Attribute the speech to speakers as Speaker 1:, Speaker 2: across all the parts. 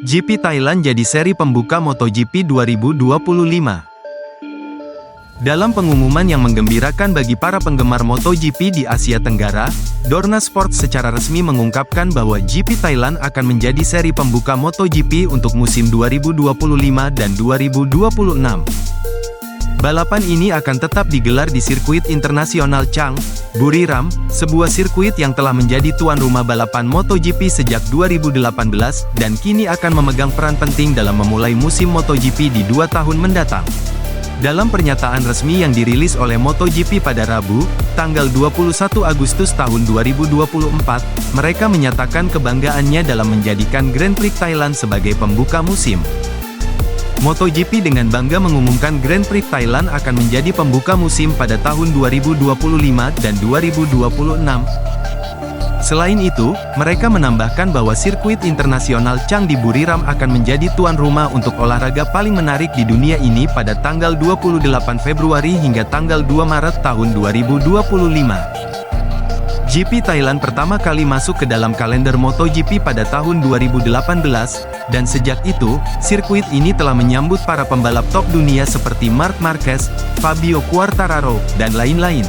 Speaker 1: GP Thailand jadi seri pembuka MotoGP 2025. Dalam pengumuman yang menggembirakan bagi para penggemar MotoGP di Asia Tenggara, Dorna Sport secara resmi mengungkapkan bahwa GP Thailand akan menjadi seri pembuka MotoGP untuk musim 2025 dan 2026. Balapan ini akan tetap digelar di sirkuit internasional Chang, Buriram, sebuah sirkuit yang telah menjadi tuan rumah balapan MotoGP sejak 2018, dan kini akan memegang peran penting dalam memulai musim MotoGP di 2 tahun mendatang. Dalam pernyataan resmi yang dirilis oleh MotoGP pada Rabu, tanggal 21 Agustus tahun 2024, mereka menyatakan kebanggaannya dalam menjadikan Grand Prix Thailand sebagai pembuka musim. MotoGP dengan bangga mengumumkan Grand Prix Thailand akan menjadi pembuka musim pada tahun 2025 dan 2026. Selain itu, mereka menambahkan bahwa sirkuit internasional Chang di Buriram akan menjadi tuan rumah untuk olahraga paling menarik di dunia ini pada tanggal 28 Februari hingga tanggal 2 Maret tahun 2025. GP Thailand pertama kali masuk ke dalam kalender MotoGP pada tahun 2018, dan sejak itu, sirkuit ini telah menyambut para pembalap top dunia seperti Marc Marquez, Fabio Quartararo, dan lain-lain.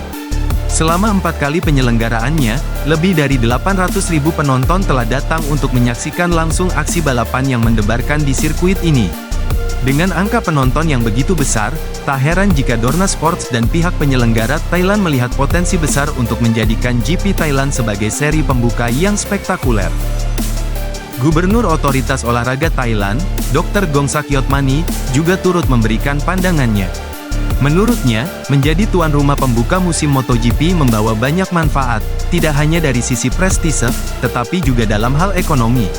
Speaker 1: Selama 4 kali penyelenggaraannya, lebih dari 800.000 penonton telah datang untuk menyaksikan langsung aksi balapan yang mendebarkan di sirkuit ini. Dengan angka penonton yang begitu besar, tak heran jika Dorna Sports dan pihak penyelenggara Thailand melihat potensi besar untuk menjadikan GP Thailand sebagai seri pembuka yang spektakuler. Gubernur Otoritas Olahraga Thailand, Dr. Gongsak Yotmani, juga turut memberikan pandangannya. Menurutnya, menjadi tuan rumah pembuka musim MotoGP membawa banyak manfaat, tidak hanya dari sisi prestise, tetapi juga dalam hal ekonomi.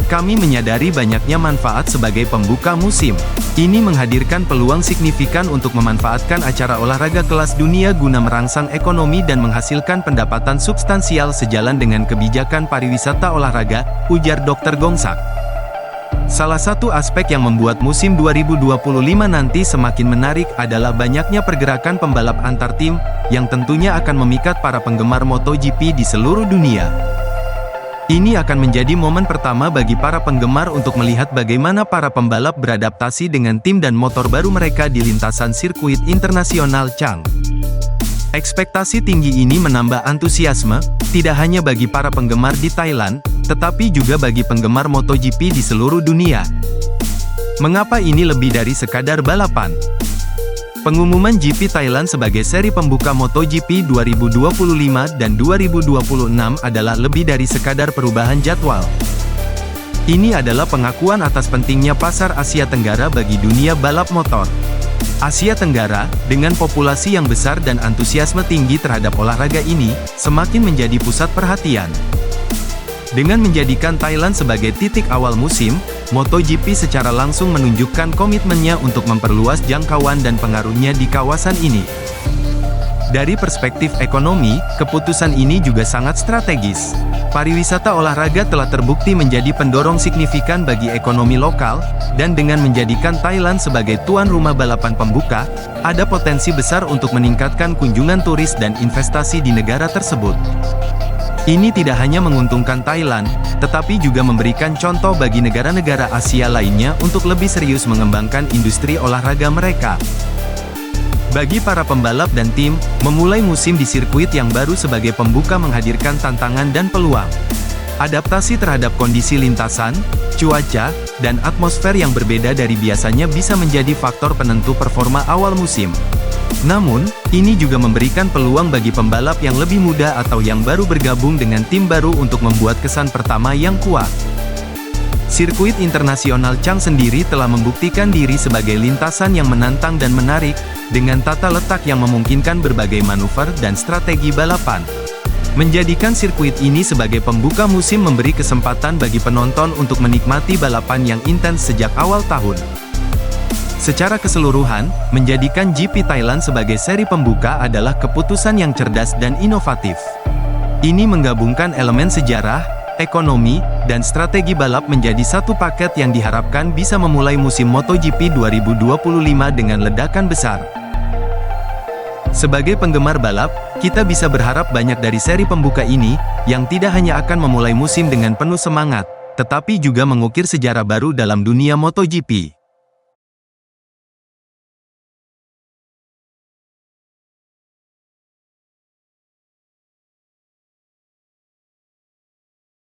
Speaker 1: Kami menyadari banyaknya manfaat sebagai pembuka musim. Ini menghadirkan peluang signifikan untuk memanfaatkan acara olahraga kelas dunia guna merangsang ekonomi dan menghasilkan pendapatan substansial sejalan dengan kebijakan pariwisata olahraga, ujar Dr. Gongsak. Salah satu aspek yang membuat musim 2025 nanti semakin menarik adalah banyaknya pergerakan pembalap antar tim, yang tentunya akan memikat para penggemar MotoGP di seluruh dunia. Ini akan menjadi momen pertama bagi para penggemar untuk melihat bagaimana para pembalap beradaptasi dengan tim dan motor baru mereka di lintasan sirkuit internasional Chang. Ekspektasi tinggi ini menambah antusiasme, tidak hanya bagi para penggemar di Thailand, tetapi juga bagi penggemar MotoGP di seluruh dunia. Mengapa ini lebih dari sekadar balapan? Pengumuman GP Thailand sebagai seri pembuka MotoGP 2025 dan 2026 adalah lebih dari sekadar perubahan jadwal. Ini adalah pengakuan atas pentingnya pasar Asia Tenggara bagi dunia balap motor. Asia Tenggara, dengan populasi yang besar dan antusiasme tinggi terhadap olahraga ini, semakin menjadi pusat perhatian. Dengan menjadikan Thailand sebagai titik awal musim, MotoGP secara langsung menunjukkan komitmennya untuk memperluas jangkauan dan pengaruhnya di kawasan ini. Dari perspektif ekonomi, keputusan ini juga sangat strategis. Pariwisata olahraga telah terbukti menjadi pendorong signifikan bagi ekonomi lokal, dan dengan menjadikan Thailand sebagai tuan rumah balapan pembuka, ada potensi besar untuk meningkatkan kunjungan turis dan investasi di negara tersebut. Ini tidak hanya menguntungkan Thailand, tetapi juga memberikan contoh bagi negara-negara Asia lainnya untuk lebih serius mengembangkan industri olahraga mereka. Bagi para pembalap dan tim, memulai musim di sirkuit yang baru sebagai pembuka menghadirkan tantangan dan peluang. Adaptasi terhadap kondisi lintasan, cuaca, dan atmosfer yang berbeda dari biasanya bisa menjadi faktor penentu performa awal musim. Namun, ini juga memberikan peluang bagi pembalap yang lebih muda atau yang baru bergabung dengan tim baru untuk membuat kesan pertama yang kuat. Sirkuit internasional Chang sendiri telah membuktikan diri sebagai lintasan yang menantang dan menarik, dengan tata letak yang memungkinkan berbagai manuver dan strategi balapan. Menjadikan sirkuit ini sebagai pembuka musim memberi kesempatan bagi penonton untuk menikmati balapan yang intens sejak awal tahun. Secara keseluruhan, menjadikan GP Thailand sebagai seri pembuka adalah keputusan yang cerdas dan inovatif. Ini menggabungkan elemen sejarah, ekonomi, dan strategi balap menjadi satu paket yang diharapkan bisa memulai musim MotoGP 2025 dengan ledakan besar. Sebagai penggemar balap, kita bisa berharap banyak dari seri pembuka ini, yang tidak hanya akan memulai musim dengan penuh semangat, tetapi juga mengukir sejarah baru dalam dunia MotoGP.